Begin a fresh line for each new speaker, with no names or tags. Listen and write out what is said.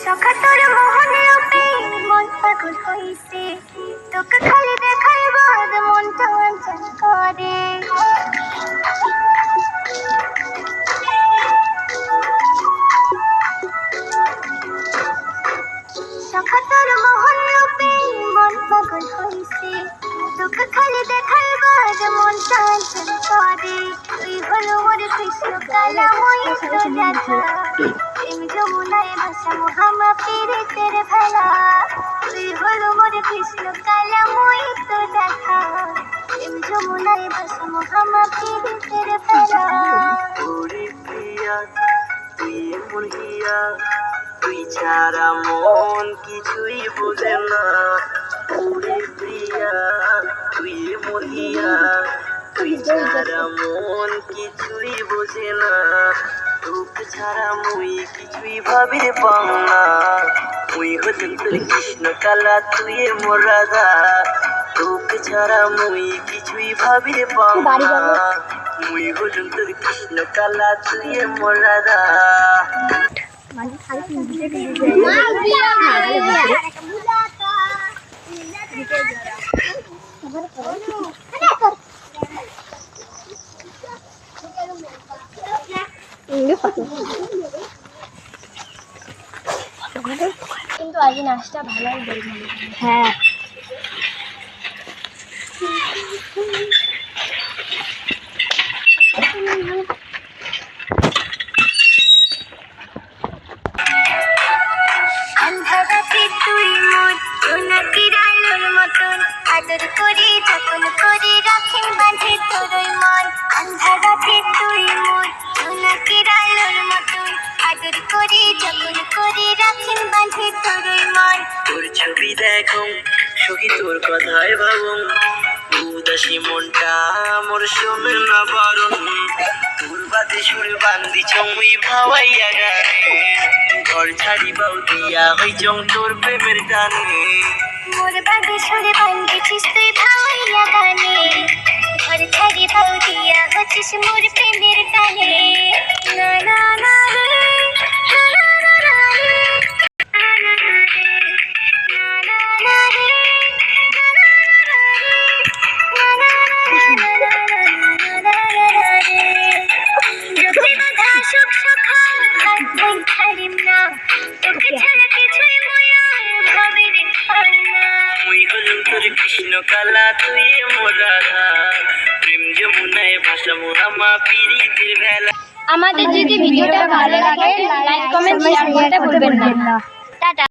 সখা তোর মোহনে মন পাগল হইছে, তোকে খালি দেখার বাদ মনটা অঞ্চল করে। সখা তোর মোহনে মন পাগল হইছে, তোকে খালি দেখার বাদ মনটা অঞ্চল করে। তুই হলো মোর কৃষ্ণ কালা ময়ূর দেখা, যমুনায় ভাষা মোহাম্মা পীড়িতের ভেলা। তুই হলো মোর কৃষ্ণ কালা ময়ূর দেখা, যমুনায় ভাষা মোহাম্মা পীড়িতের ভেলা।
তুই মন হিয়া, তুই ছাড়া মন কিছুই বোঝে না। ওরে প্রিয়া তুই মন হিয়া, তুই ছাড়া মন কিছুই বোঝে না। তোকে ছাড়া মুই কিছুই ভাবির পাও না। মুই হচ্ছেন তোর কৃষ্ণ কালা, তুই মোর রাধা। তোকে ছাড়া মুই কিছুই ভাবির পাও না। মুই হচ্ছেন তোর কৃষ্ণ কালা, তুই মোর রাধা।
কিন্তু আজ নাচটা ভালোই দেখলাম।
হ্যাঁ
তুই মোর সোনাকি আলোর মতন, আদর করি যখন করি রাখেন বাঁধে তোরই মন। আন্ধারাতে তুই মোর সোনাকি আলোর মতন, আদর করি যখন করি রাখেন বাঁধে তোরই মন।
তোর ছবি দেখো সখী, তোর কথায় ভাবুম, উদাসী মনটা মোর শোনে না বারণ। তোর বাদে সুর বান্দিছ মুই ভাবাইয়া গানে, ঘর ছাড়িবাও দিয়া হইচং তোর প্রেমের টানে।
মোর বাগে সুরে বান্ধিছিস তুই ভাইয়া গানে, ঘর ছাড়ি ভাও দিয়া হচ্ছিস মোর প্রেমের টানে। না না না রে, না না না রে, না না না রে, না না না রে, না না না রে, না না না রে। যতই বাধা সুখ সখা থাকবেন ছাড়িম না, তোকে ছাড়া কিছুই মই আর ভাবি রে না।
মুই হলুম তোর কৃষ্ণ কালা, তুই মোর রাধা। প্রেম যমুনায় ভাষা মোহাম্মা পীড়িতের ভেলা।
আমাদের যদি ভিডিওটা ভালো লাগে লাইক কমেন্ট শেয়ার করতে ভুলবেন না। টাটা।